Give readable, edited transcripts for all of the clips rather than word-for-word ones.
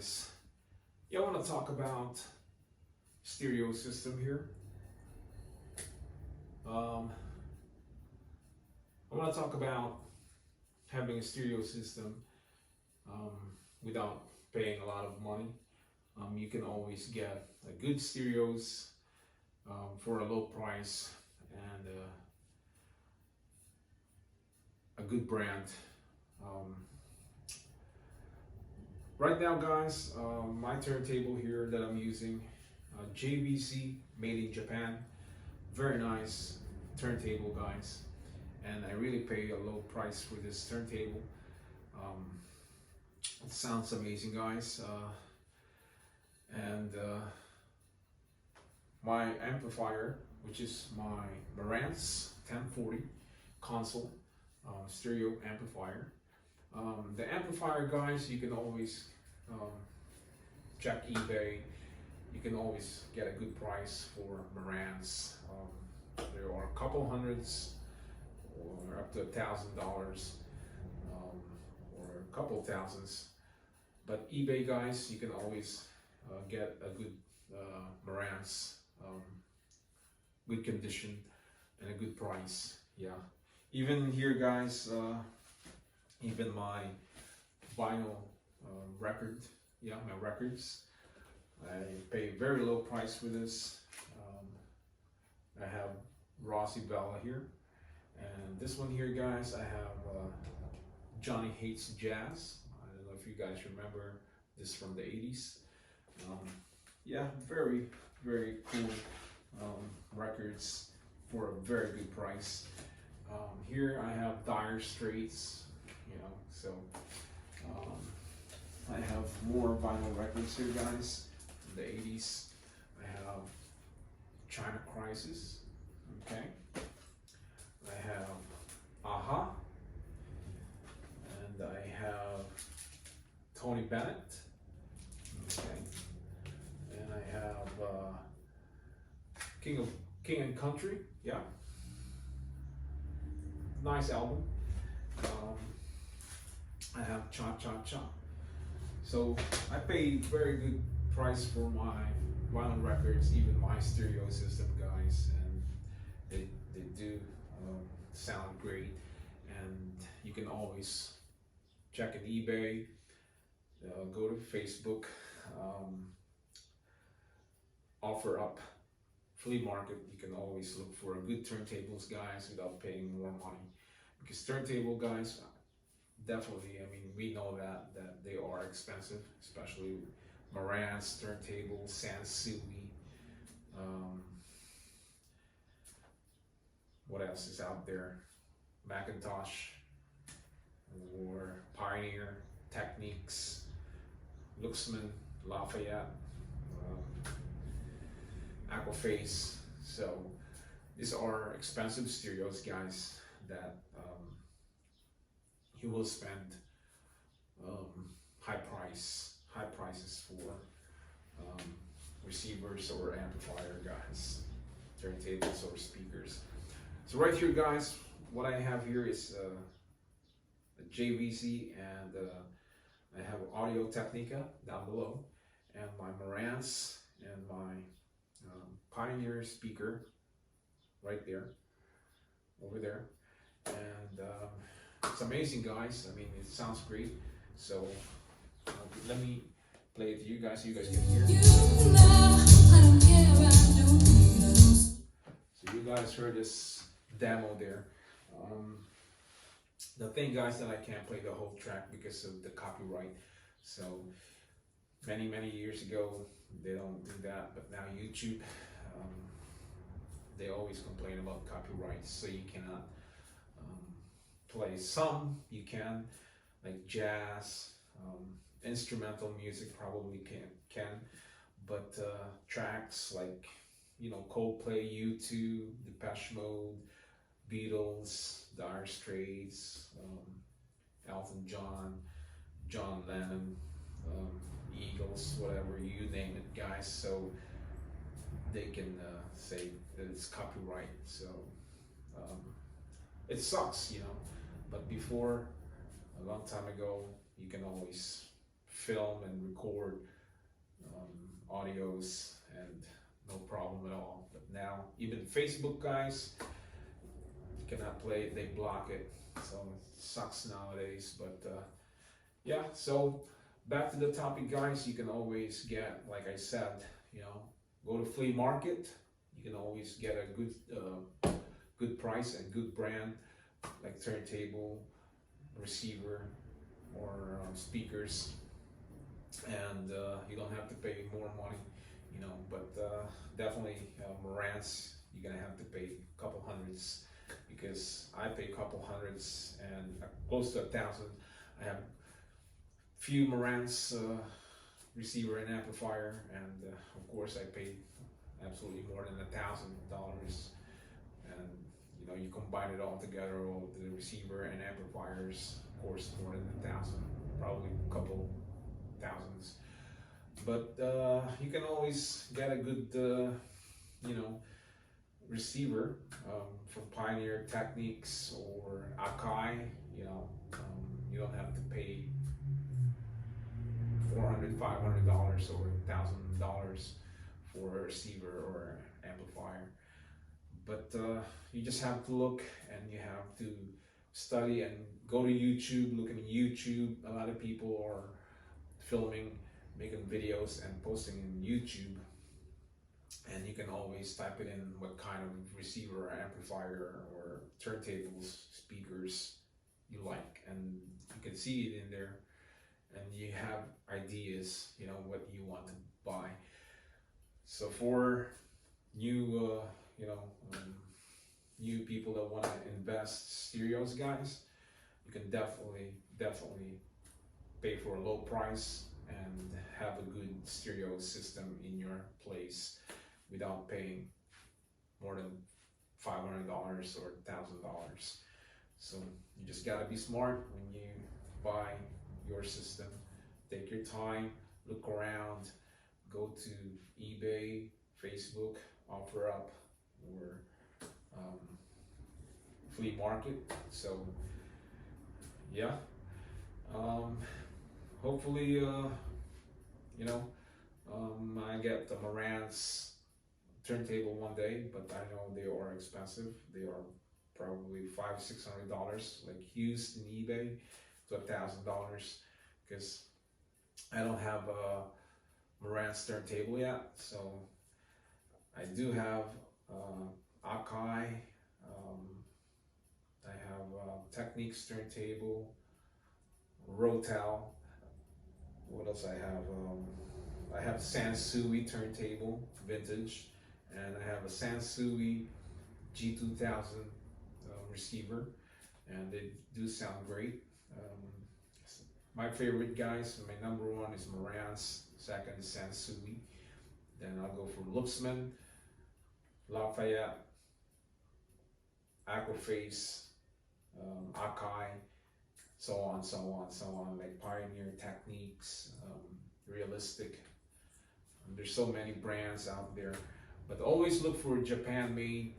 guys. Yeah, I want to talk about stereo system here. I want to talk about having a stereo system um, without paying a lot of money. You can always get a good stereos for a low price and a good brand. Um, right now, guys, my turntable here that I'm using, JVC, made in Japan. Very nice turntable, guys, and I really pay a low price for this turntable. It sounds amazing, guys, and my amplifier, which is my Marantz 1040 console stereo amplifier. The amplifier, guys, you can always check eBay. You can always get a good price for Marantz. There are a couple hundreds or up to $1,000 or a couple thousands. But eBay, guys, you can always get a good Marantz, good condition and a good price. Yeah. Even here, guys, even my vinyl record, yeah, my records, I pay very low price for this. I have Rossi Bella here, and this one here, guys, I have Johnny Hates Jazz. I don't know if you guys remember this from the 80s. Yeah, very, very cool records for a very good price. Here I have Dire Straits, you know, so I have more vinyl records here, guys, from the 80s. I have China Crisis, okay. I have Aha, and I have Tony Bennett, okay, and I have King and Country, yeah, nice album. I have Cha Cha Cha. So I pay very good price for my vinyl records, even my stereo system, guys, and they do sound great. And you can always check at eBay, go to Facebook, offer up flea market. You can always look for a good turntables, guys, without paying more money, because turntable, guys, definitely, I mean, we know that they are expensive, especially Marantz turntables, Sansui. What else is out there? Macintosh or Pioneer, Techniques, Luxman, Lafayette, Aquaface. So these are expensive stereos, guys, that you will spend high prices for receivers or amplifier, guys, turntables or speakers. So right here, guys, what I have here is a JVC, and I have Audio Technica down below, and my Marantz and my Pioneer speaker right there, over there, and it's amazing, guys. I mean, it sounds great. So let me play it to you guys so you guys can hear. So you guys heard this demo there. The thing, guys, that I can't play the whole track because of the copyright. So many years ago they don't do that, but now YouTube, they always complain about copyrights, so you cannot play. Some you can, like jazz, instrumental music probably can, but tracks like, you know, Coldplay, U2, Depeche Mode, Beatles, Dire Straits, Elton John, John Lennon, Eagles, whatever, you name it, guys. So they can say that it's copyright. So it sucks, you know. But before, a long time ago, you can always film and record audios and no problem at all. But now even Facebook guys, you cannot play it, they block it, so it sucks nowadays. But yeah, so back to the topic, guys. You can always get, like I said, go to flea market. You can always get a good price and good brand, like turntable, receiver, or speakers, and you don't have to pay more money, but definitely Marantz, you're gonna have to pay a couple hundreds, because I pay a couple hundreds and close to 1,000. I have few Marantz receiver and amplifier, and of course I paid absolutely more than $1,000, and you combine it all together, all the receiver and amplifiers, of course more than 1,000, probably a couple thousands. But you can always get a good receiver from Pioneer Techniques or Akai. You don't have to pay $400, $500 or $1,000 for a receiver or amplifier. But you just have to look, and you have to study and go to YouTube. Look at YouTube. A lot of people are filming, making videos and posting in YouTube, and you can always type it in what kind of receiver or amplifier or turntables, speakers you like, and you can see it in there, and you have ideas, what you want to buy. So for new new people that want to invest stereos, guys, you can definitely pay for a low price and have a good stereo system in your place without paying more than $500 or $1,000. So you just gotta be smart when you buy your system. Take your time, look around, go to eBay, Facebook, OfferUp, or flea market. So yeah, hopefully I get the Marantz turntable one day, but I know they are expensive. They are probably $500-$600, like used in eBay, to $1,000, because I don't have a Marantz turntable yet. So I do have Akai, I have Techniques turntable, Rotel. What else I have? I have Sansui turntable, vintage, and I have a Sansui G2000 receiver, and they do sound great. My favorite, guys, my number one is Marantz, second is Sansui, then I'll go for Luxman, Lafayette, Aquaface, Akai, so on, like Pioneer Techniques, Realistic. There's so many brands out there, but always look for Japan made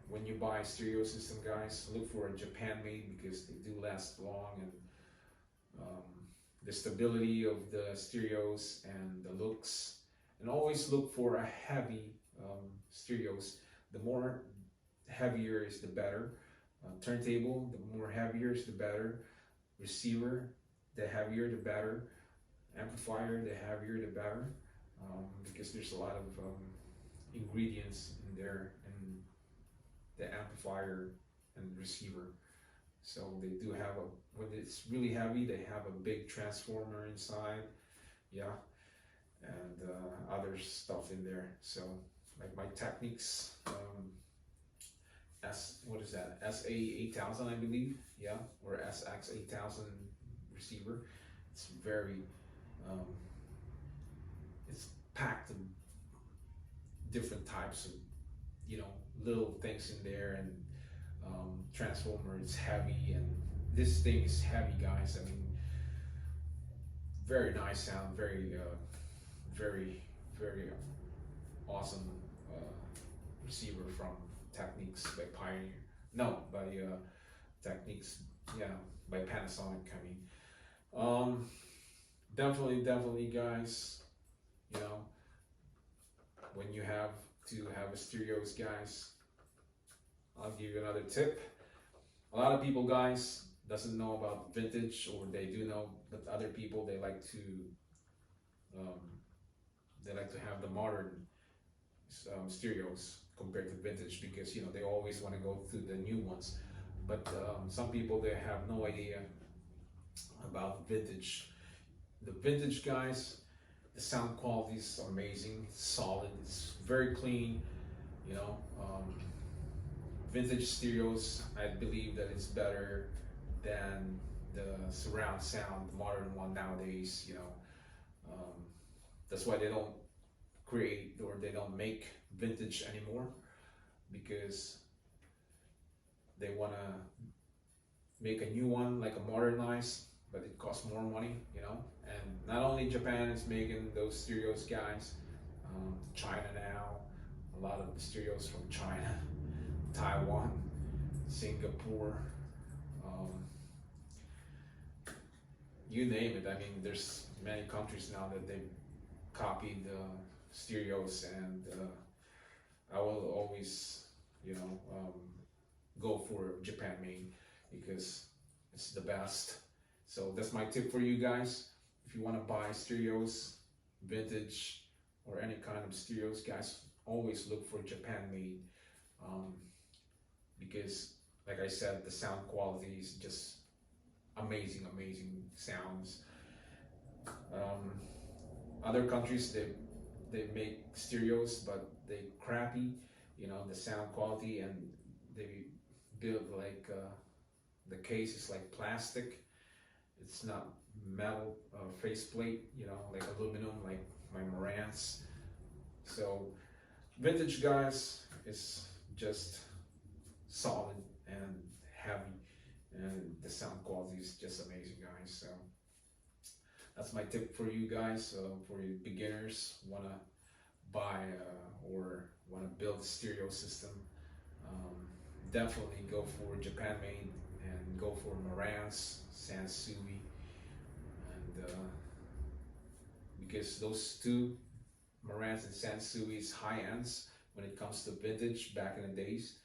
when you buy stereo system, guys. Look for a Japan made, because they do last long, and the stability of the stereos and the looks. And always look for a heavy stereos. The more heavier is the better. Turntable, the more heavier is the better. Receiver, the heavier the better. Amplifier, the heavier the better, because there's a lot of ingredients in there, in the amplifier and receiver. So they do have when it's really heavy, they have a big transformer inside, yeah, and other stuff in there. So like my Techniques, what is that? SA 8000, I believe, yeah, or SX 8000 receiver. It's very it's packed with different types of little things in there, and transformer, it's heavy, and this thing is heavy, guys. I mean, very nice sound, very very awesome receiver from Techniques by Pioneer, no, by Techniques, yeah, by Panasonic, I mean. definitely guys, you know, when you have to have a stereos, guys, I'll give you another tip. A lot of people, guys, doesn't know about vintage, or they do know, but other people, um, they like to have the modern stereos compared to vintage, because you know they always want to go through the new ones. But some people, they have no idea about vintage. The vintage, guys, the sound quality is amazing, it's solid, it's very clean. You know, vintage stereos, I believe that it's better than the surround sound, the modern one nowadays. You know, that's why they don't create, or they don't make vintage anymore, because they want to make a new one, like a modernized, but it costs more money, you know. And not only Japan is making those stereos, guys, China now, a lot of the stereos from China, Taiwan, Singapore, um, you name it. I mean, there's many countries now that they've copied the stereos, and I will always, you know, go for Japan made, because it's the best. So that's my tip for you guys. If you want to buy stereos, vintage, or any kind of stereos, guys, always look for Japan made, because, like I said, the sound quality is just amazing sounds. Other countries, they make stereos, but they crappy, you know, the sound quality, and they build like the case is like plastic. It's not metal faceplate, you know, like aluminum, like my Marantz. So vintage, guys, is just solid and heavy, and the sound quality is just amazing, guys. So that's my tip for you guys. For you beginners, wanna buy or wanna build a stereo system, definitely go for Japan made, and go for Marantz, Sansui, and because those two, Marantz and Sansui, is high ends when it comes to vintage back in the days,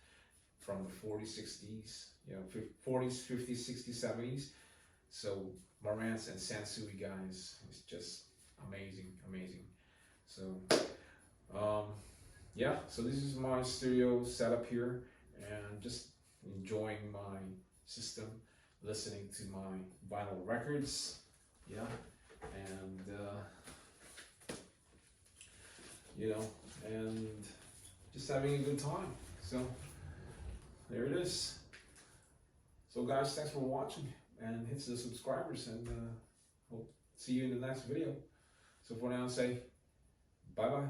from the 40s, 60s, you know, 40s, 50s, 60s, 70s. So Marantz and Sansui, guys, is just amazing. So yeah, so this is my stereo setup here, and just enjoying my system, listening to my vinyl records, yeah, and you know, and just having a good time. So there it is. So guys, thanks for watching, and hit the subscribers, and hope see you in the next video. So for now, say bye bye.